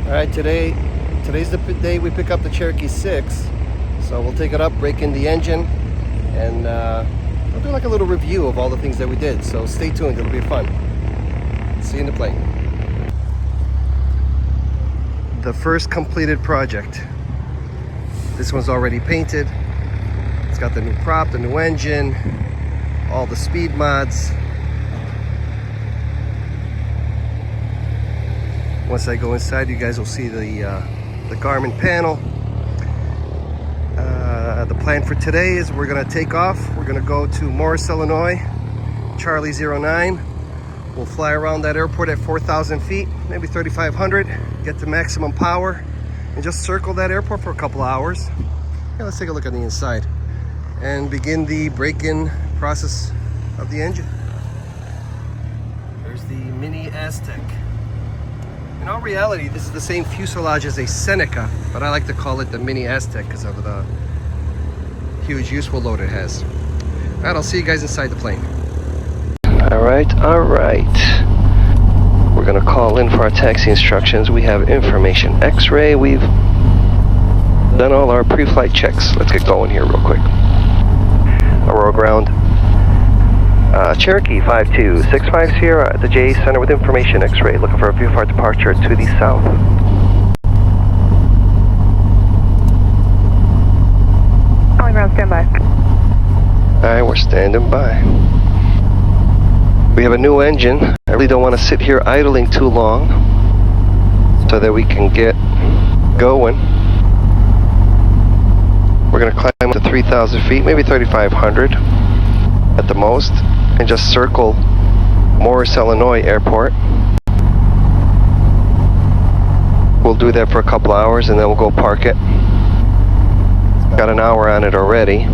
Alright, today's the day we pick up the Cherokee 6. So we'll take it up, break in the engine, and we'll do like a little review of all the things that we did. So stay tuned, it'll be fun. See you in the plane. The first completed project. This one's already painted. It's got the new prop, the new engine, all the speed mods. Once I go inside, you guys will see the Garmin panel. The plan for today is we're gonna take off. We're gonna go to Morris, Illinois, Charlie 09. We'll fly around that airport at 4,000 feet, maybe 3,500, get to maximum power, and just circle that airport for a couple hours. Yeah, let's take a look at the inside and begin the break-in process of the engine. There's the Mini Aztec. In all reality, this is the same fuselage as a Seneca, but I like to call it the Mini Aztec because of the huge useful load it has. All right, I'll see you guys inside the plane. All right. We're gonna call in for our taxi instructions. We have information X-ray. We've done all our pre-flight checks. Let's get going here real quick. Aurora ground. Cherokee 5265 Sierra at the JA Center with information X-ray. Looking for a view of our departure to the south. Calling ground, stand by. Alright, we're standing by. We have a new engine. I really don't want to sit here idling too long so that we can get going. We're going to climb to 3,000 feet, maybe 3,500 at the most, and just circle Morris, Illinois airport. We'll do that for a couple hours and then we'll go park it. Got an hour on it already.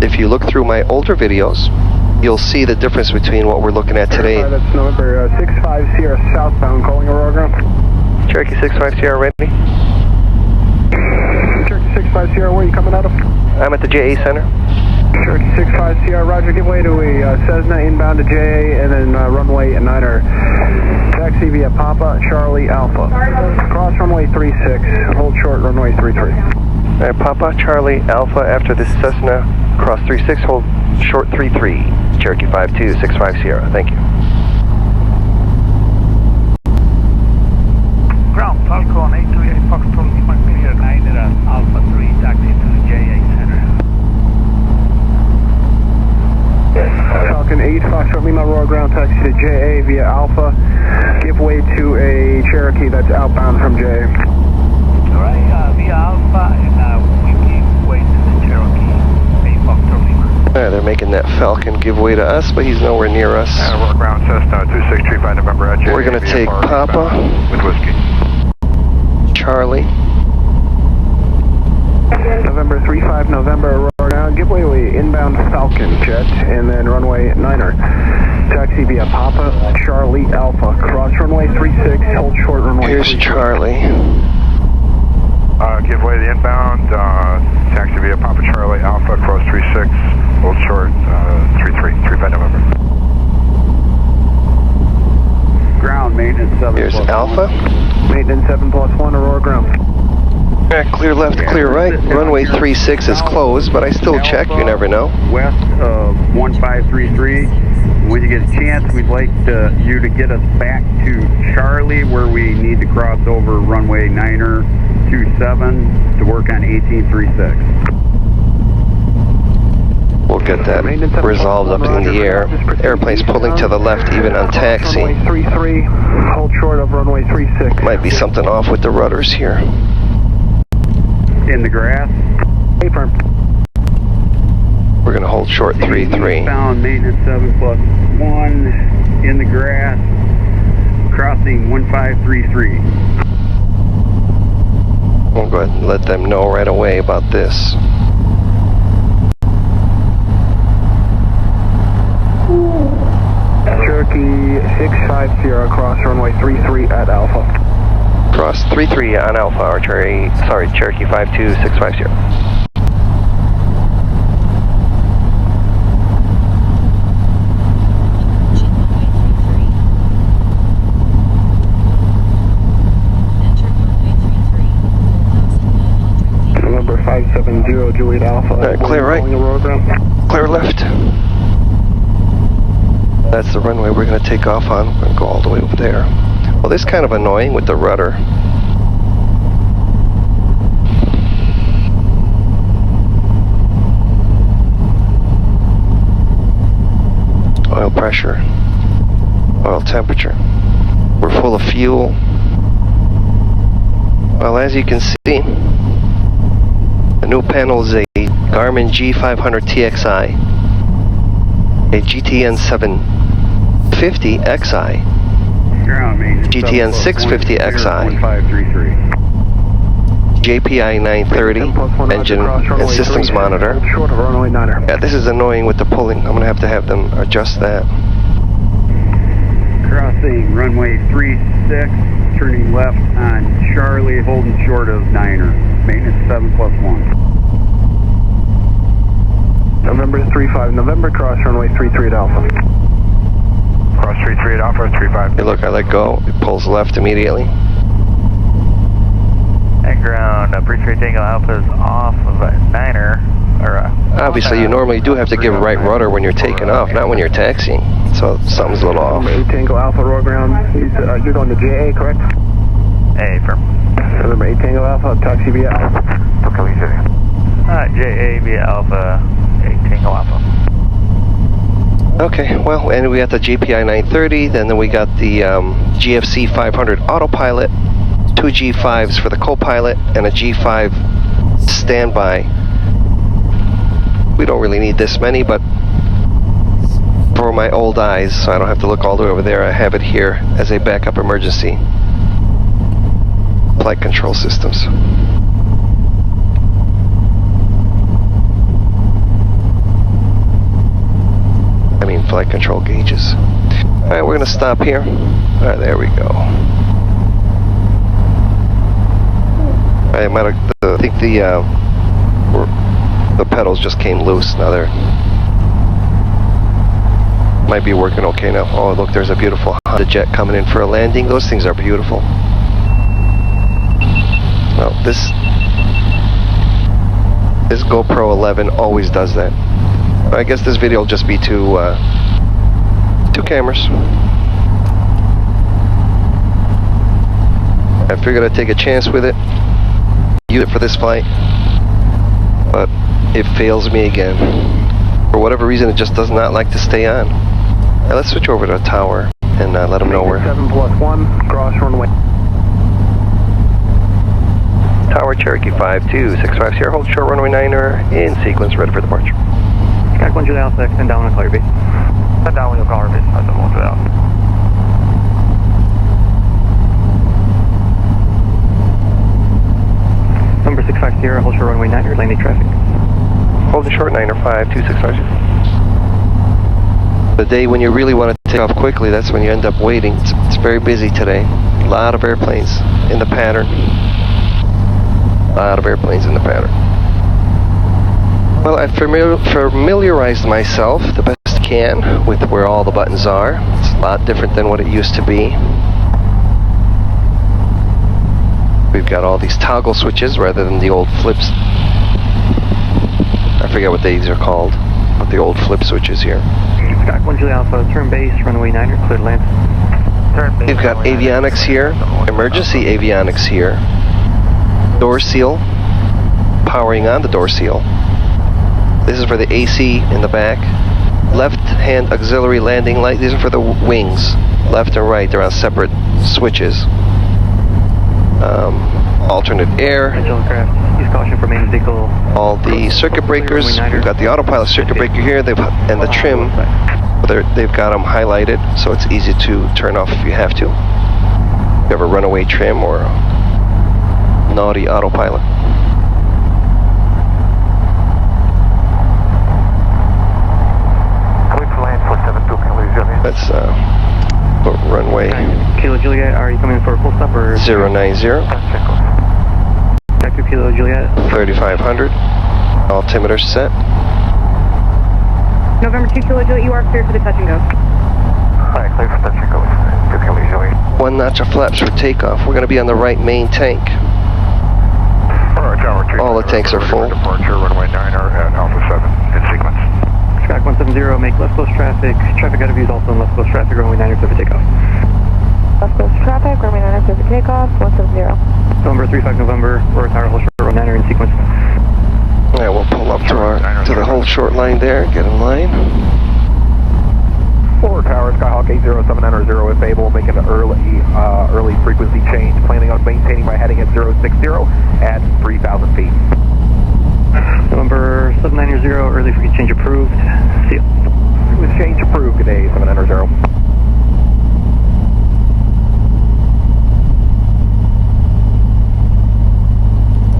If you look through my older videos, you'll see the difference between what we're looking at today. That's November 65 Sierra southbound, calling Aurora ground. Cherokee 65 Sierra ready? Cherokee 65 Sierra, where are you coming out of? I'm at the JA Center. Cherokee 65 Sierra, roger, give way to a Cessna inbound to JA, and then runway 9er. Taxi via Papa, Charlie, Alpha. Cross runway 36, hold short runway 33. Alright, Papa, Charlie, Alpha after this Cessna, cross 36, hold short 33. Cherokee 5265 Sierra, thank you. Ground, Falcon 828 Foxtrot, Clear 9 at Alpha 3, taxi to the JA Center. Falcon 8, Foxtrot Lima, Aurora ground, taxi to JA via Alpha. Give way to a Cherokee that's outbound from JA. Alright, via Alpha, and we give way to the Cherokee, 8 Foxtrot Lima. Alright, they're making that Falcon give way to us, but he's nowhere near us. Aurora ground, Cessna 2635 November at JA. We're going to take Papa, with whiskey. Charlie. November 35 November, Aurora ground, give way to a inbound Falcon jet, and then runway 9er. Taxi via Papa, Charlie, Alpha. Cross runway 36, hold short runway. Here's 33. Charlie. Give way the inbound, taxi via Papa Charlie, Alpha, cross 36, hold short, 35 November. Ground, maintenance 7 Here's plus Alpha. 1. Maintenance 7+1, Aurora ground. Alright, clear left, clear right. Runway 36 is closed, but I still check, you never know. West of 1533. When you get a chance, we'd like you to get us back to Charlie, where we need to cross over runway 9er 27 to work on 1836. We'll get that resolved up in the air. Airplane's pulling to the left even on taxi. Runway 33, hold short of runway 36. Might be something off with the rudders here. In the grass. Affirm. We're going to hold short 33. Found maintenance 7+1 in the grass, crossing 1533. We'll go ahead and let them know right away about this. Cherokee 65 Sierra, cross runway 33 at Alpha. Cross 33 on Alpha, or Cherokee 5265 Sierra. Juliet Alpha. Clear right. Clear left. That's the runway we're going to take off on. We're going to go all the way over there. Well, this is kind of annoying with the rudder. Oil pressure, oil temperature. We're full of fuel. Well, as you can see, the new panel is a Garmin G500 TXI, a GTN 750 XI, GTN 650 XI, JPI 930 engine and systems monitor. Yeah, this is annoying with the pulling. I'm going to have them adjust that. Crossing runway 36, turning left on Charlie, holding short of Niner. Maintenance 7+1. November 35, November, cross runway 33 at Alpha. Cross 33 at Alpha, 35. Hey, look, I let go. It pulls left immediately. At ground, pre-takeoff Alpha is off of a Niner. Obviously, you normally do have to give right rudder when you're taking off, not when you're taxiing. So something's a little off. 8 Tango Alpha, roll ground. You're going to JA, correct? A firm. November 8 Tango Alpha, taxi via Alpha. JA via Alpha, 8 Tango Alpha. Okay, well, and we got the JPI 930, then we got the GFC 500 autopilot, 2 G5s for the co-pilot, and a G5 standby. We don't really need this many, but for my old eyes, so I don't have to look all the way over there, I have it here as a backup emergency. Flight control systems. I mean flight control gauges. Alright, we're going to stop here. Alright, there we go. I think the pedals just came loose. Now they're might be working okay now. Oh, look, there's a beautiful Honda Jet coming in for a landing. Those things are beautiful. Well, this GoPro 11 always does that. I guess this video will just be two cameras. I figured I'd take a chance with it. Use it for this flight, but it fails me again. For whatever reason, it just does not like to stay on. Now let's switch over to a tower and let them know where. 7+1, cross runway. Tower Cherokee 52650, Sierra, hold short runway 9er in sequence, ready for departure. Sky 1 Juliet Alpha, extend down on clear base. Extend down when you call base, that's 1 Juliet Alpha. Number 65 Sierra, hold short runway 9er, landing traffic. Hold the short 9er 52650. The day when you really want to take off quickly, that's when you end up waiting. It's very busy today. A lot of airplanes in the pattern. A lot of airplanes in the pattern. Well, I've familiarized myself the best I can with where all the buttons are. It's a lot different than what it used to be. We've got all these toggle switches rather than the old flips. I forget what these are called, but the old flip switches here. Sky 1 Juliet Alpha, turn base, runway 9er, clear to land. We've got avionics here, emergency avionics here. Door seal, powering on the door seal. This is for the AC in the back. Left hand auxiliary landing light, these are for the wings. Left and right, they're on separate switches. Alternate air. Use caution for main vehicle. All the circuit breakers. We've got the autopilot circuit breaker here, and the trim. They've got them highlighted, so it's easy to turn off if you have to. If you have a runaway trim or a naughty autopilot. That's runway Kilo Juliet, are you coming for a full stop or? 090. Back to Kilo Juliet. 3500. Altimeter set. November 2 Kilo Juliet, you are cleared for the touch and go. Alright, clear for touch and go. Good Kilo Juliet. 1 notch of flaps for takeoff. We're going to be on the right main tank. Alright, Tower All the tanks are full. Departure, runway 9er at Alpha 7 in sequence. Skyhawk 170, make left close traffic. Traffic out of view is also in left close traffic, runway 9er, clear for takeoff. Left coast traffic, runway 9er, clear for takeoff, 170. November 35 November, Roar Tower, hold short, runway 9er in sequence. Alright, we'll pull up to the whole short line there, get in line. Roar Tower, Skyhawk 80790 is able, making an early frequency change, planning on maintaining my heading at 060 at 3,000 feet. November 790, early frequency change approved. See ya. Frequency change approved today, 790.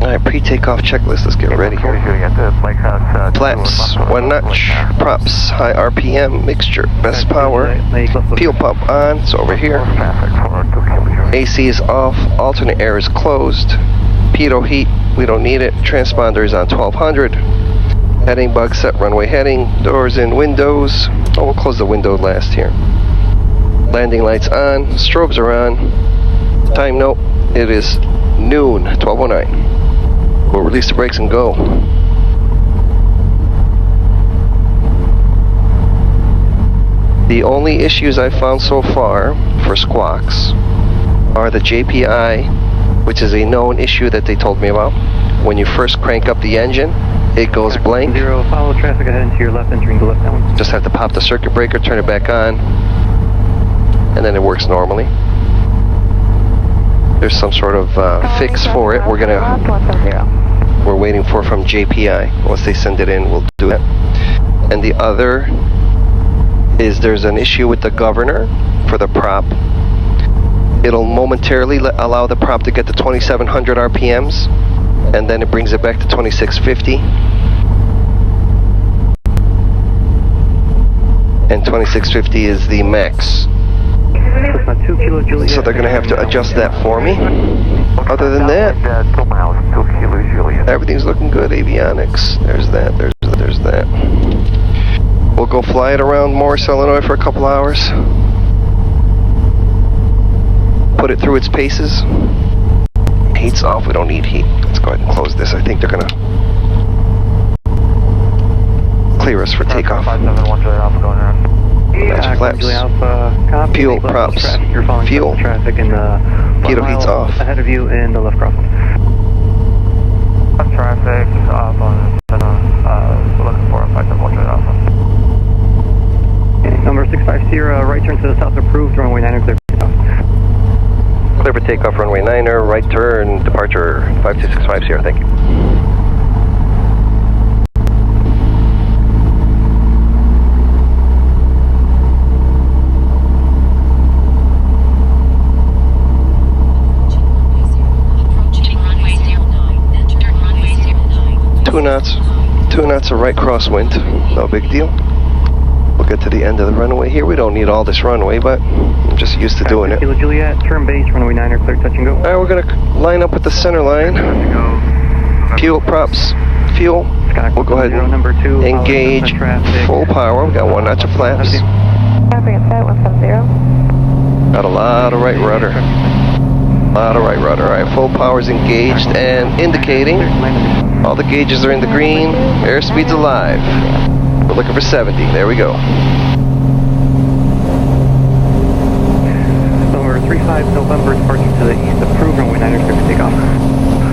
Alright, pre-takeoff checklist, let's get ready here. Flaps, one notch, props, high RPM, mixture, best power, fuel pump on, it's over here. AC is off, alternate air is closed, pitot heat, we don't need it, transponder is on 1200, heading bug set, runway heading, doors in, windows, oh we'll close the window last here. Landing lights on, strobes are on, time note, it is noon, 12:09. We'll release the brakes and go. The only issues I found so far for squawks are the JPI, which is a known issue that they told me about. When you first crank up the engine, it goes blank. Zero, follow traffic ahead into your left, entering the left down. Just have to pop the circuit breaker, turn it back on, and then it works normally. There's some sort of fix for it. We're waiting for from JPI. Once they send it in, we'll do it. And the other is there's an issue with the governor for the prop. It'll momentarily allow the prop to get to 2700 RPMs, and then it brings it back to 2650. And 2650 is the max. So they're going to have to adjust that for me. Other than that, everything's looking good. Avionics. There's that. There's that. We'll go fly it around Morris, Illinois for a couple hours. Put it through its paces. Heat's off. We don't need heat. Let's go ahead and close this. I think they're going to clear us for takeoff. That's flaps. Fuel, props, fuel. Traffic in the pitot heat's off. Ahead of you in the left crossing. Traffic off on looking for a 57 Alpha. Number 650, right turn to the south approved, runway 9er clear for takeoff. Clear for takeoff, runway 9er, right turn, departure 5265 Sierra, thank you. Two knots of right crosswind, no big deal. We'll get to the end of the runway here. We don't need all this runway, but I'm just used to doing it. Kilo Juliet, turn base, runway 9er, clear, touch and go. Alright, we're gonna line up with the center line. Fuel, props, fuel. We'll go ahead and engage full power. We got one notch of flaps. Got a lot of right rudder. Alright, full power's engaged and indicating. All the gauges are in the green. Airspeed's alive. We're looking for 70. There we go. Number 35 November, departing to the east, approved, runway 9er, clear for takeoff.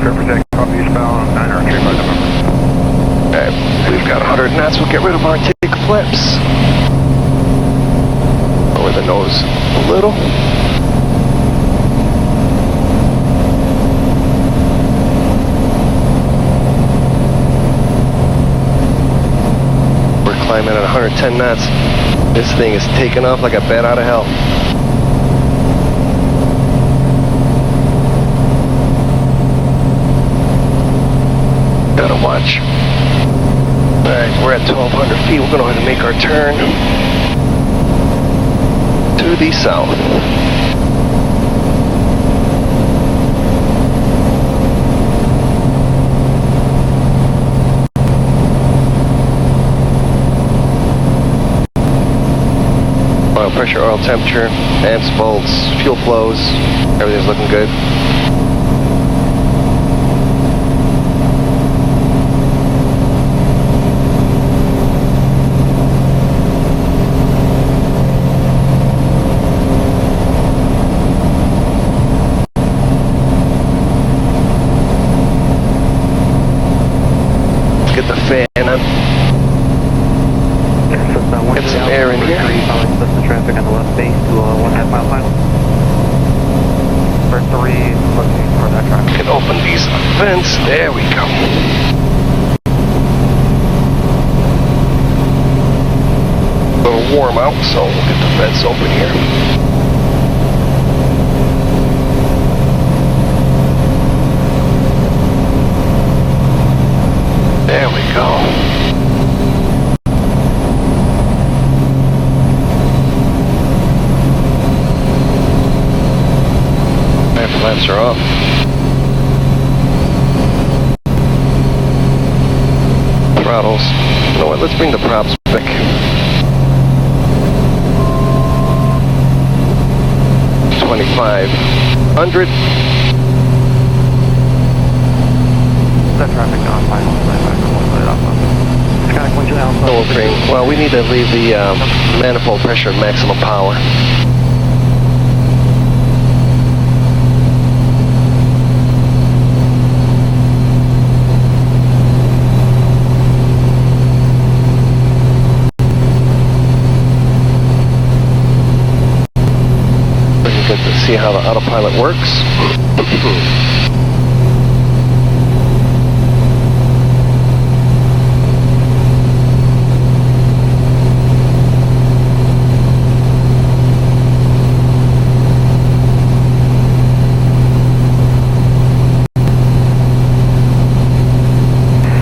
Clear for takeoff, eastbound, 9er, 35 November. Alright, we've got 100 knots. We'll get rid of our take flips. Lower the nose a little. Climbing at 110 knots. This thing is taking off like a bat out of hell. Gotta watch. Alright, we're at 1200 feet. We're gonna go ahead and make our turn to the south. Oil pressure, oil temperature, amps, volts, fuel flows, everything's looking good. kind of left base to 1.5 mile final. For 3, looking for that traffic. Can open these vents. There we go. A little warm out, so we'll get the vents open here. There we go. Flaps are off. Throttles. You know what? Let's bring the props back. $2,500. That traffic on final. No opening. Well, we need to leave the manifold pressure at maximum power. Good to see how the autopilot works.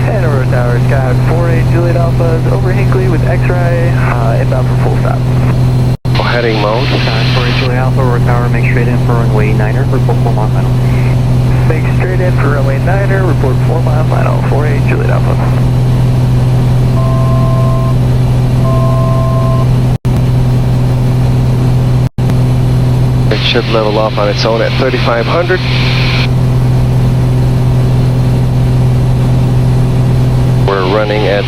And over tower, Sky 48 Juliet Alpha is over Hinkley with X-ray, inbound for full stop. Heading mode. Sky 48 Juliet Alpha, over tower, make straight in for runway 9er, report 4 mile final. Make straight in for runway 9er, report 4 mile final, 48 Juliet Alpha. It should level off on its own at 3,500. We're running at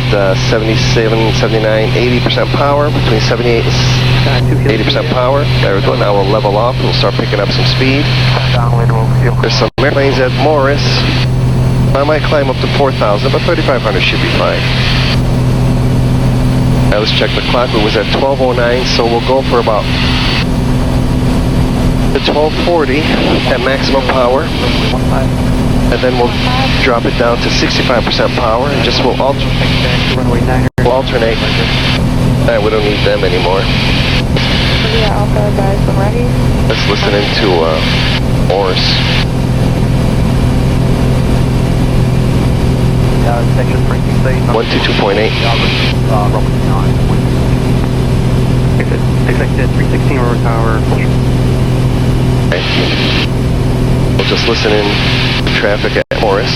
77, 79, 80% power, between 78 and 80% power. There we go. Now we'll level off and we'll start picking up some speed. There's some airplanes at Morris. I might climb up to 4,000, but 3,500 should be fine. Now let's check the clock. It was at 12:09, so we'll go for about the 12:40 at maximum power. And then we'll drop it down to 65% power and just we'll alternate. We don't need them anymore. Yeah, Alpha advise when ready. Let's listen into Morris. Section 122.8. Expected 316 over tower. Okay. We'll just listen in to traffic at Morris.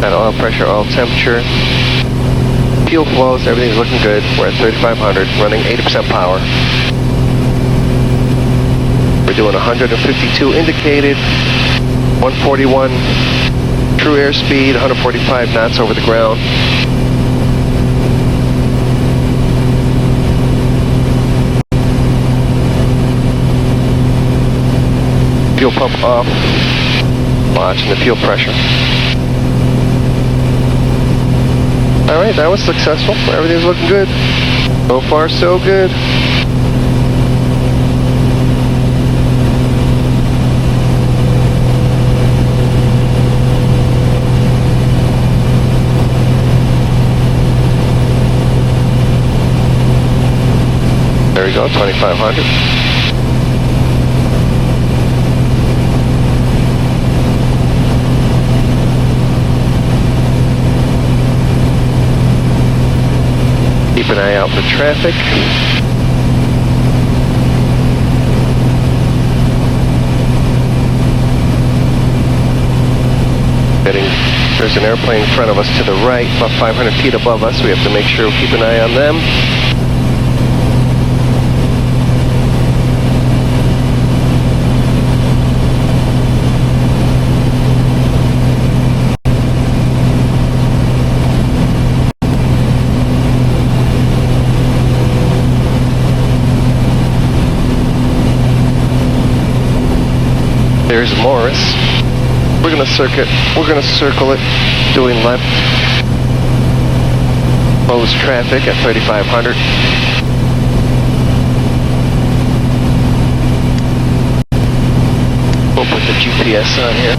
At oil pressure, oil temperature, fuel flows, everything's looking good. We're at 3,500, running 80% power. We're doing 152 indicated, 141 true airspeed, 145 knots over the ground. Fuel pump off. Watching the fuel pressure. Alright, that was successful. Everything's looking good. So far, so good. There we go, 2,500. Keep an eye out for traffic. There's an airplane in front of us to the right, about 500 feet above us. We have to make sure we keep an eye on them. There's Morris. We're gonna circle it, doing left. Close traffic at 3,500. We'll put the GPS on here.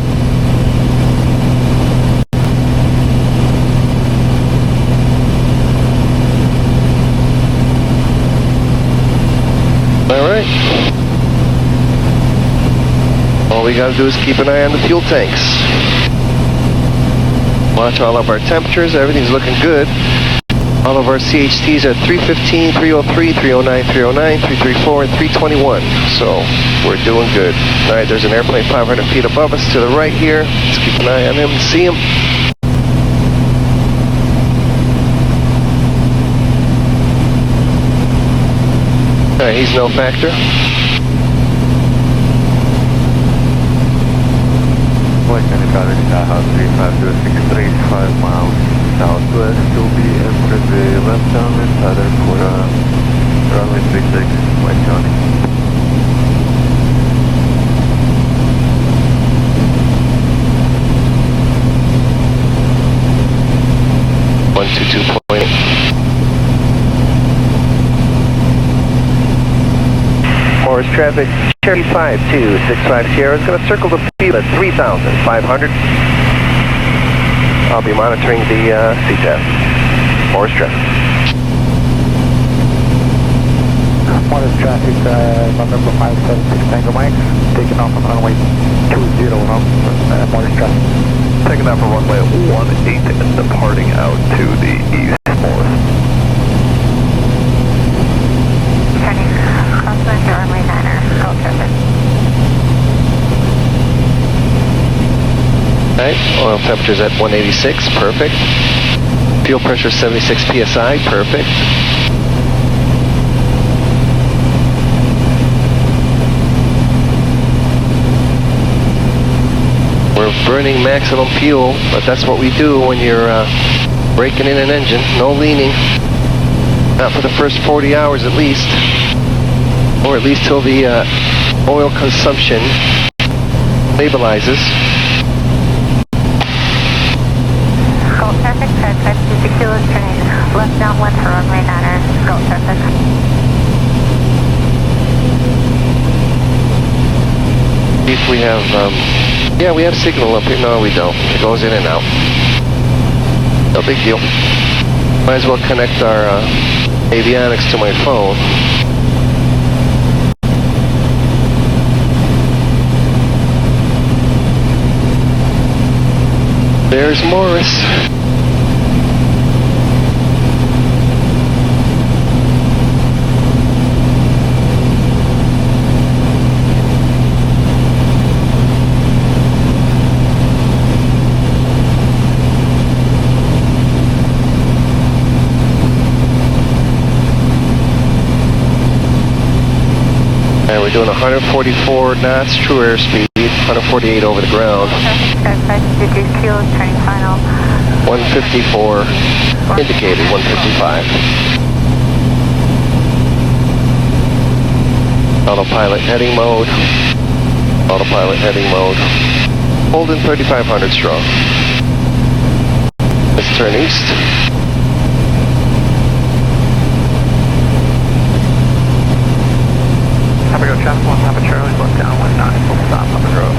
Alright. All we gotta do is keep an eye on the fuel tanks. Watch all of our temperatures, everything's looking good. All of our CHTs are 315, 303, 309, 309, 334, and 321. So we're doing good. Alright, there's an airplane 500 feet above us to the right here. Let's keep an eye on him and see him. Alright, he's no factor. Flight Helicopter Tahoe 35063, 5 miles southwest. You'll be entering the left downwind pattern for runway 36, White County. Morris traffic, Cherokee 5265 Sierra is going to circle the field at 3,500. I'll be monitoring the CTAF. Morris traffic. Morris traffic, November 576 Tango Mike, taking off on runway 20 now, Morris traffic. Taking off from runway 18 and departing out to the east, Morris. Turning crosswind to runway 9er, go traffic. Alright, oil temperature's at 186, perfect. Fuel pressure 76 psi, perfect. We're burning maximum fuel, but that's what we do when you're breaking in an engine. No leaning. Not for the first 40 hours at least. Or at least till the oil consumption stabilizes. Gulf traffic, Red 526 kilos, turning left downwind for runway 9er, Gulf traffic. If we have, yeah, we have signal up here. No, we don't. It goes in and out. No big deal. Might as well connect our avionics to my phone. There's Morris. And we're doing 144 knots, true airspeed, 148 over the ground. Traffic, Red 526 kilos, turning final. 154, indicated 155. Autopilot heading mode. Autopilot heading mode. Holding 3,500 strong. Let's turn east. Have a go, traffic 1, have a Charlie, left downwind 9, full stop on the road.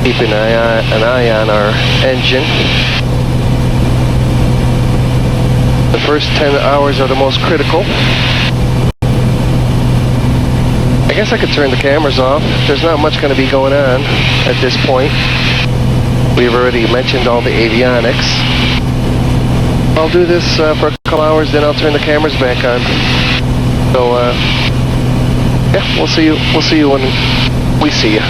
Keep an eye on our engine. The first 10 hours are the most critical. I guess I could turn the cameras off. There's not much going to be going on at this point. We've already mentioned all the avionics. I'll do this for a couple hours, then I'll turn the cameras back on. So, yeah, we'll see you when we see you.